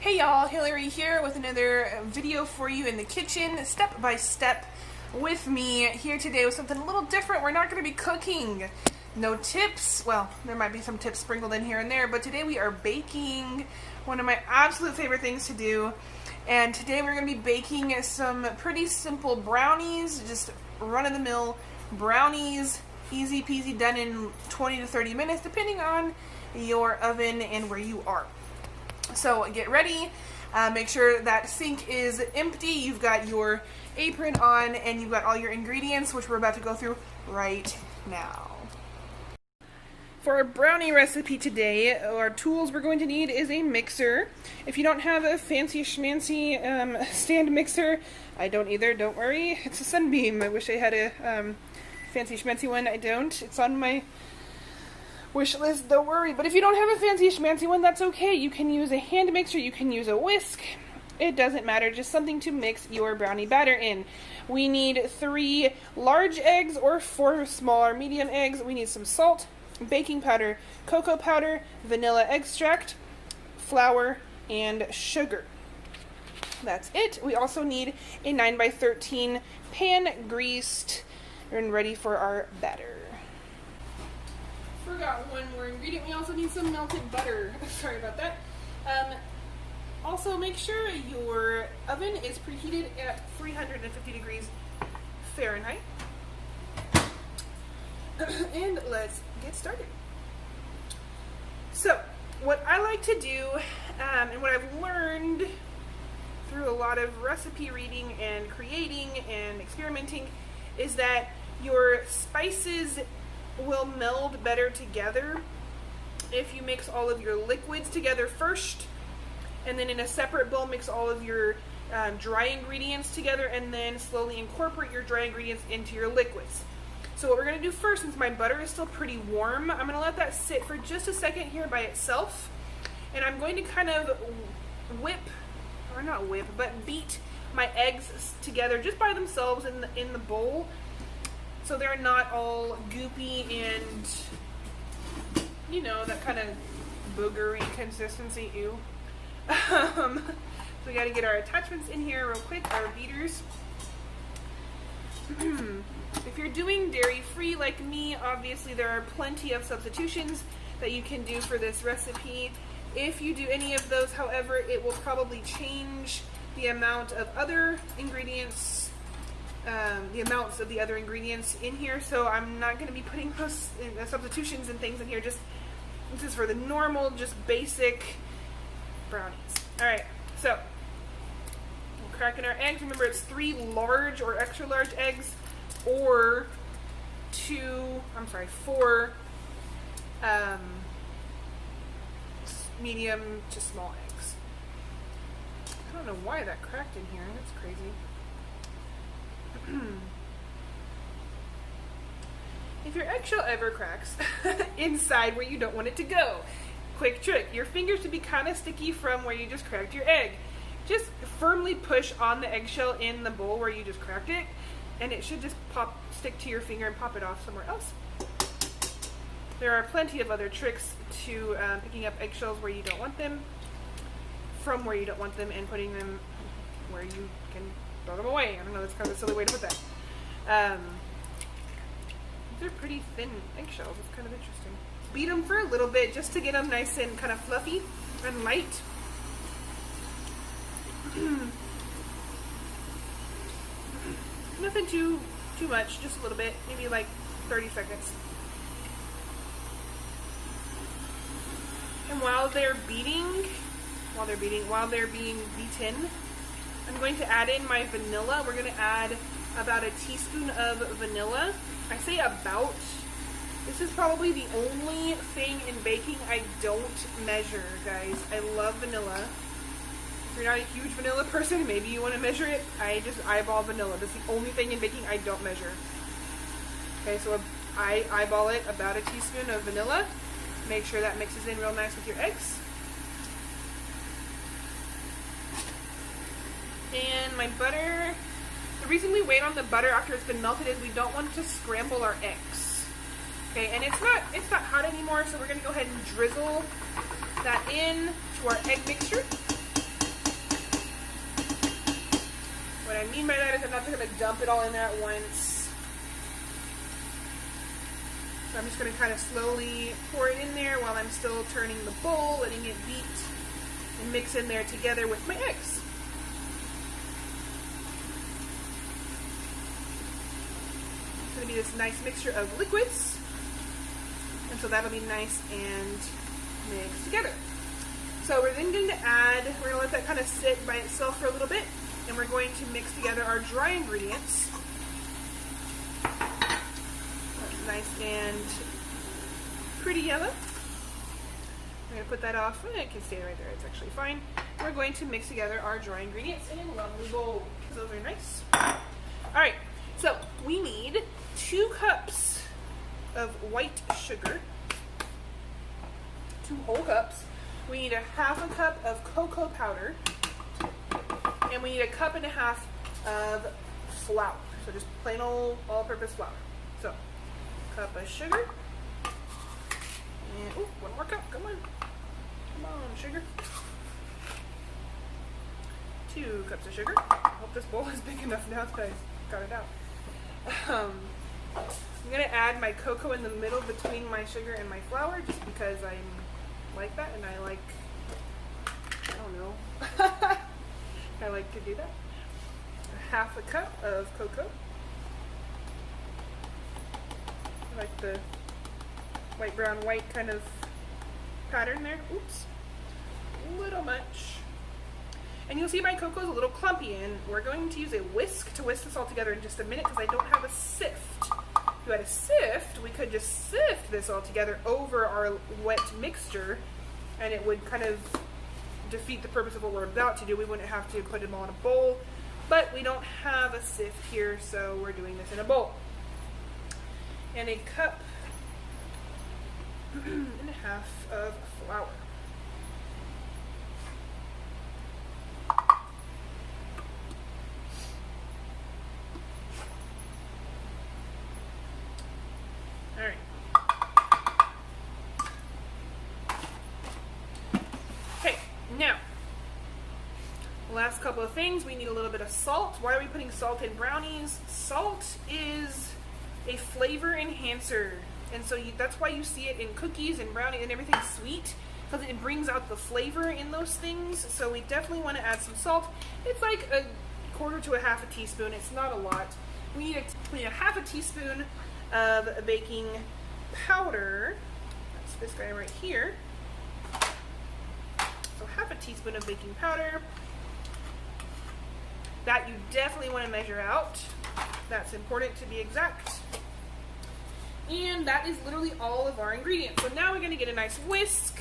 Hey y'all, Hilary here with another video for you in the kitchen, step by step with me here today with something a little different. We're not going to be cooking. No tips. Well, there might be some tips sprinkled in here and there, but today we are baking, one of my absolute favorite things to do. And today we're going to be baking some pretty simple brownies, just run-of-the-mill brownies, easy peasy, done in 20 to 30 minutes, depending on your oven and where you are. So get ready, make sure that sink is empty, you've got your apron on, and you've got all your ingredients, which we're about to go through right now. For our brownie recipe today, our tools we're going to need is a mixer. If you don't have a fancy schmancy stand mixer, I don't either, don't worry. It's a Sunbeam. I wish I had a fancy schmancy one. I don't. It's on my wish list, don't worry. But if you don't have a fancy schmancy one, that's okay. You can use a hand mixer, you can use a whisk. It doesn't matter, just something to mix your brownie batter in. We need 3 large eggs or 4 small or medium eggs. We need some salt, baking powder, cocoa powder, vanilla extract, flour, and sugar. That's it. We also need a 9x13 pan, greased and ready for our batter. Forgot one more ingredient. We also need some melted butter. Sorry about that. Also, make sure your oven is preheated at 350 degrees Fahrenheit. And let's get started. So, what I like to do, and what I've learned through a lot of recipe reading and creating and experimenting, is that your spices will meld better together if you mix all of your liquids together first, and then in a separate bowl mix all of your dry ingredients together, and then slowly incorporate your dry ingredients into your liquids. So what we're going to do first, since my butter is still pretty warm, I'm going to let that sit for just a second here by itself, and I'm going to kind of beat my eggs together just by themselves in the bowl, so they're not all goopy and, you know, that kind of boogery consistency, ew. So we got to get our attachments in here real quick, our beaters. If you're doing dairy-free like me, obviously there are plenty of substitutions that you can do for this recipe. If you do any of those, however, it will probably change the amount of other ingredients, the amounts of the other ingredients in here, so I'm not going to be putting those substitutions and things in here. Just this is for the normal, just basic brownies. Alright, so we're cracking our eggs. Remember, it's 3 large or extra large eggs, or 4 medium to small eggs. I don't know why that cracked in here. That's crazy. If your eggshell ever cracks inside where you don't want it to go, quick trick. Your fingers should be kind of sticky from where you just cracked your egg. Just firmly push on the eggshell in the bowl where you just cracked it, and it should just stick to your finger and pop it off somewhere else. There are plenty of other tricks to picking up eggshells where you don't want them, from where you don't want them, and putting them where you can throw them away. I don't know, that's kind of a silly way to put that. These are pretty thin eggshells. It's kind of interesting. Beat them for a little bit just to get them nice and kind of fluffy and light. Nothing too much, just a little bit, maybe like 30 seconds. And while they're being beaten, I'm going to add in my vanilla. We're going to add about a teaspoon of vanilla. I say about. This is probably the only thing in baking I don't measure, guys. I love vanilla. If you're not a huge vanilla person, maybe you want to measure it. I just eyeball vanilla. That's the only thing in baking I don't measure. Okay, so I eyeball it, about a teaspoon of vanilla. Make sure that mixes in real nice with your eggs. And my butter, the reason we wait on the butter after it's been melted is we don't want to scramble our eggs. Okay, and it's not hot anymore, so we're going to go ahead and drizzle that in to our egg mixture. I mean by that is I'm not going to dump it all in there at once. So I'm just going to kind of slowly pour it in there while I'm still turning the bowl, letting it beat and mix in there together with my eggs. It's going to be this nice mixture of liquids, and so that'll be nice and mixed together. So we're then going to add, we're going to let that kind of sit by itself for a little bit, and we're going to mix together our dry ingredients. That's nice and pretty yellow. I'm going to put that off. It can stay right there. It's actually fine. We're going to mix together our dry ingredients in a lovely bowl. Those are nice. All right. So we need 2 cups of white sugar. 2 whole cups. We need a ½ cup of cocoa powder. And we need 1.5 cups of flour. So just plain old all-purpose flour. So, cup of sugar. And, ooh, 1 more cup. Come on. Come on, sugar. 2 cups of sugar. I hope this bowl is big enough now that I got it out. I'm going to add my cocoa in the middle between my sugar and my flour just because I'm like that and I like, I don't know. I like to do that. 1/2 cup of cocoa. I like the white, brown, white kind of pattern there. Oops. A little much. And you'll see my cocoa is a little clumpy, and we're going to use a whisk to whisk this all together in just a minute because I don't have a sift. If you had a sift, we could just sift this all together over our wet mixture, and it would kind of defeat the purpose of what we're about to do. We wouldn't have to put them all in a bowl, but we don't have a sift here, so we're doing this in a bowl. And 1.5 cups of flour. All right. Okay, now, last couple of things. We need a little bit of salt. Why are we putting salt in brownies? Salt is a flavor enhancer, and so that's why you see it in cookies and brownies and everything sweet, because it brings out the flavor in those things. So we definitely want to add some salt. It's like 1/4 to 1/2 teaspoon. It's not a lot. We need a 1/2 teaspoon of baking powder. That's this guy right here. So 1/2 teaspoon of baking powder. That you definitely want to measure out. That's important to be exact. And that is literally all of our ingredients. So now we're going to get a nice whisk.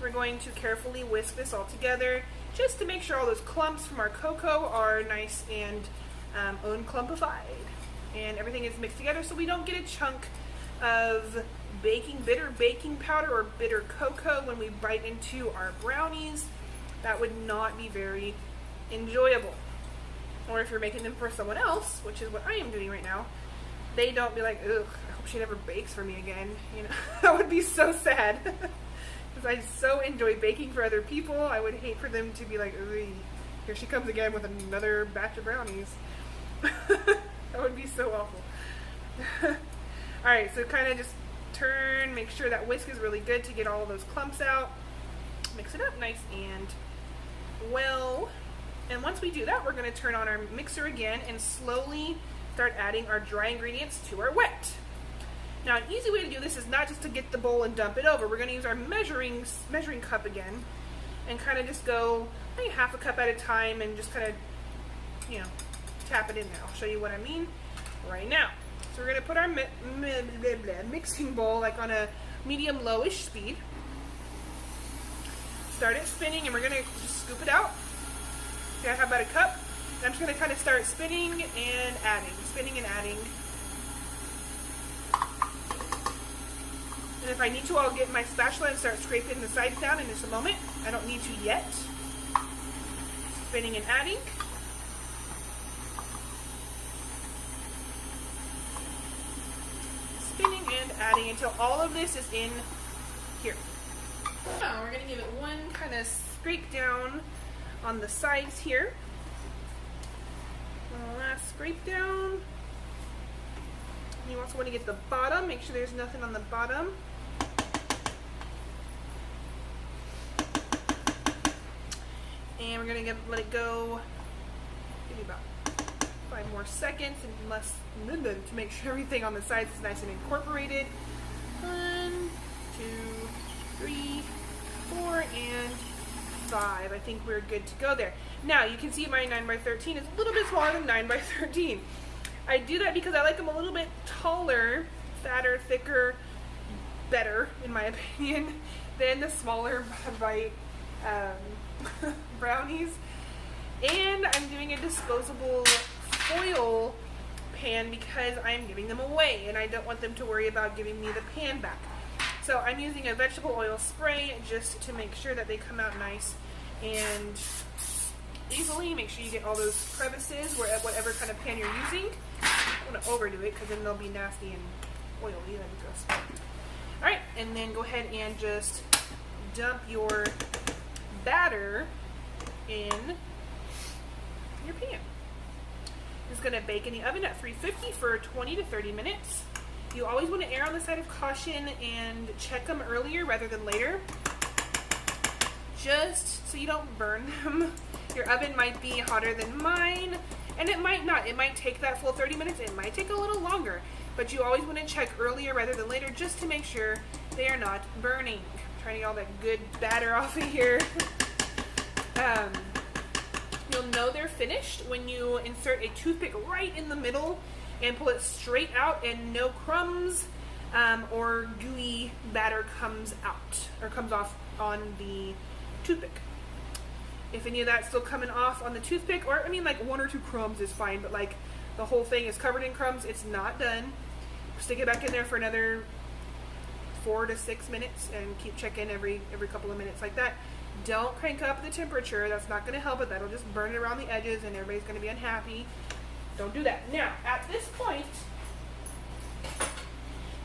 We're going to carefully whisk this all together just to make sure all those clumps from our cocoa are nice and unclumpified. And everything is mixed together so we don't get a chunk of bitter baking powder or bitter cocoa when we bite into our brownies. That would not be very enjoyable. Or if you're making them for someone else, which is what I am doing right now, they don't be like, ugh, I hope she never bakes for me again. You know, that would be so sad. Because I so enjoy baking for other people. I would hate for them to be like, ugh, here she comes again with another batch of brownies. That would be so awful. Alright, so kind of just turn, make sure that whisk is really good to get all of those clumps out. Mix it up nice and well. And once we do that, we're going to turn on our mixer again and slowly start adding our dry ingredients to our wet. Now, an easy way to do this is not just to get the bowl and dump it over. We're going to use our measuring cup again and kind of just go maybe 1/2 cup at a time and just kind of, you know, tap it in there. I'll show you what I mean right now. So we're going to put our mixing bowl like on a medium-lowish speed. Start it spinning, and we're going to just scoop it out. Okay, I have about 1 cup. I'm just going to kind of start spinning and adding, spinning and adding. And if I need to, I'll get my spatula and start scraping the sides down in just a moment. I don't need to yet. Spinning and adding. Spinning and adding until all of this is in here. Now we're going to give it one kind of scrape down on the sides here. Last scrape down. You also want to get the bottom, make sure there's nothing on the bottom. And we're going to let it go, maybe about 5 more seconds and less to make sure everything on the sides is nice and incorporated. 1, 2, 3, 4, and 5. I think we're good to go there. Now you can see my 9x13 is a little bit smaller than 9x13. I do that because I like them a little bit taller, fatter, thicker, better in my opinion than the smaller bite brownies. And I'm doing a disposable foil pan because I'm giving them away and I don't want them to worry about giving me the pan back. So I'm using a vegetable oil spray just to make sure that they come out nice and easily. Make sure you get all those crevices whatever kind of pan you're using. I don't want to overdo it because then they'll be nasty and oily. That'd be gross. Alright, and then go ahead and just dump your batter in your pan. It's going to bake in the oven at 350 for 20 to 30 minutes. You always want to err on the side of caution and check them earlier rather than later, just so you don't burn them. Your oven might be hotter than mine, and it might not. It might take that full 30 minutes. It might take a little longer, but you always want to check earlier rather than later just to make sure they are not burning. I'm trying to get all that good batter off of here. You'll know they're finished when you insert a toothpick right in the middle and pull it straight out and no crumbs or gooey batter comes out or comes off on the toothpick. If any of that's still coming off on the toothpick, or I mean like 1 or 2 crumbs is fine, but like the whole thing is covered in crumbs, it's not done. Stick it back in there for another 4 to 6 minutes and keep checking every couple of minutes like that. Don't crank up the temperature. That's not going to help it. That'll just burn it around the edges and everybody's going to be unhappy. Don't do that. Now, at this point,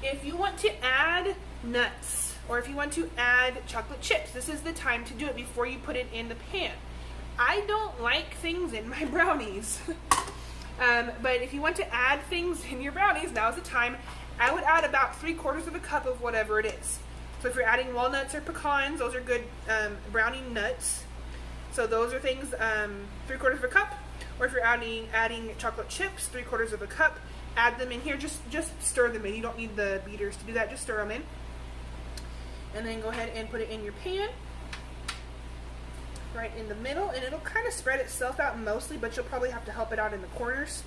if you want to add nuts or if you want to add chocolate chips, this is the time to do it before you put it in the pan. I don't like things in my brownies. But if you want to add things in your brownies, now's the time. I would add about 3/4 of a cup of whatever it is. So if you're adding walnuts or pecans, those are good brownie nuts. So those are things 3/4 of a cup. Or if you're adding chocolate chips, 3/4 of a cup, add them in here. Just stir them in. You don't need the beaters to do that. Just stir them in. And then go ahead and put it in your pan. Right in the middle. And it'll kind of spread itself out mostly, but you'll probably have to help it out in the corners.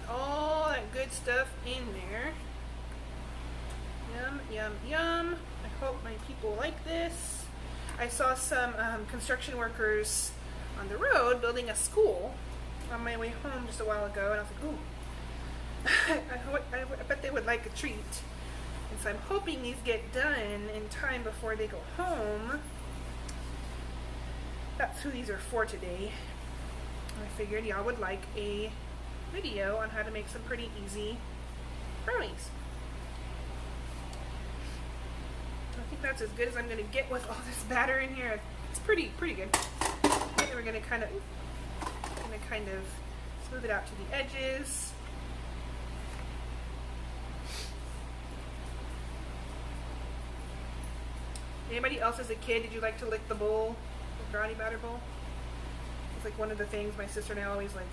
All that good stuff in there. Yum, yum, yum. I hope my people like this. I saw some construction workers on the road building a school on my way home just a while ago, and I was like, ooh, I bet they would like a treat. And so I'm hoping these get done in time before they go home. That's who these are for today. I figured y'all would like a video on how to make some pretty easy brownies. I think that's as good as I'm going to get with all this batter in here. It's pretty good. And then we're going to kind of smooth it out to the edges. Anybody else as a kid, did you like to lick the bowl, the brownie batter bowl? It's like one of the things my sister and I always like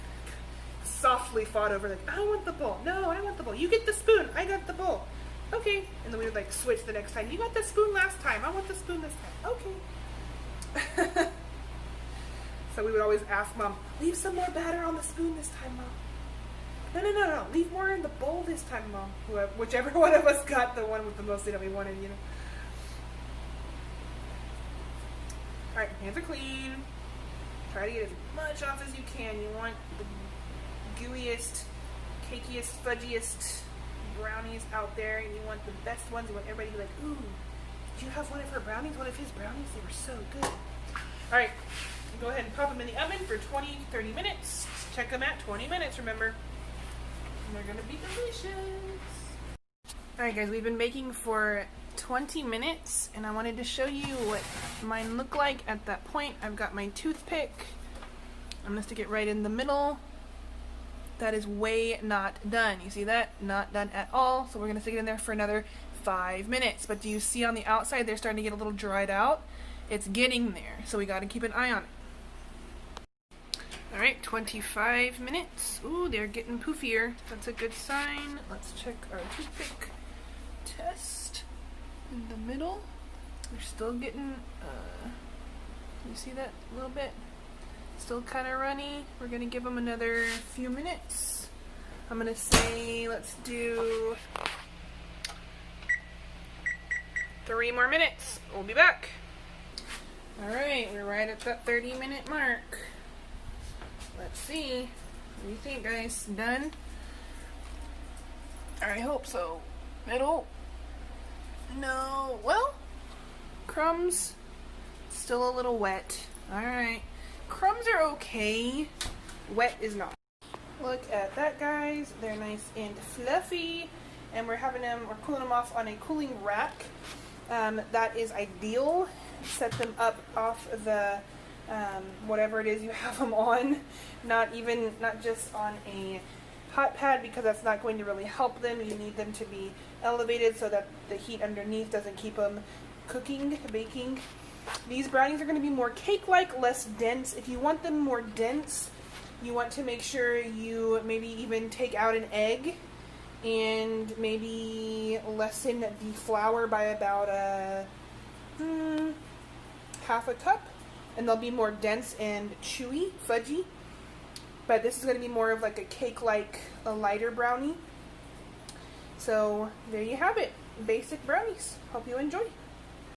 softly fought over, like, I want the bowl. No, I want the bowl. You get the spoon. I got the bowl. Okay. And then we would like switch the next time. You got the spoon last time. I want the spoon this time. Okay. So we would always ask Mom, leave some more batter on the spoon this time, Mom. No. Leave more in the bowl this time, Mom. Whichever one of us got the one with the most that we wanted, you know. Alright, hands are clean. Try to get as much off as you can. You want the gooeyest, cakiest, fudgiest brownies out there, and you want the best ones. You want everybody to be like, ooh, did you have one of her brownies? One of his brownies? They were so good. Alright, go ahead and pop them in the oven for 20 to 30 minutes. Check them at 20 minutes, remember. And they're going to be delicious. Alright guys, we've been baking for 20 minutes, and I wanted to show you what mine look like at that point. I've got my toothpick. I'm gonna stick it right in the middle. That is way not done. You see that? Not done at all. So we're gonna stick it in there for another 5 minutes. But do you see on the outside they're starting to get a little dried out? It's getting there, so we gotta keep an eye on it. Alright, 25 minutes. Ooh, they're getting poofier. That's a good sign. Let's check our toothpick test in the middle. They're still getting, you see that a little bit? Still kind of runny. We're going to give them another few minutes. I'm going to say let's do 3 more minutes. We'll be back. Alright, we're right at that 30-minute mark. Let's see. What do you think, guys? Done? I hope so. Middle? No. Well, crumbs. Still a little wet. Alright. Crumbs are okay. Wet is not. Look at that, guys. They're nice and fluffy. And we're cooling them off on a cooling rack. That is ideal. Set them up off the whatever it is you have them on. Not just on a hot pad, because that's not going to really help them. You need them to be elevated so that the heat underneath doesn't keep them baking. These brownies are going to be more cake-like, less dense. If you want them more dense, you want to make sure you maybe even take out an egg and maybe lessen the flour by about half a cup, and they'll be more dense and chewy, fudgy. But this is going to be more of like a cake-like, a lighter brownie. So there you have it. Basic brownies. Hope you enjoy.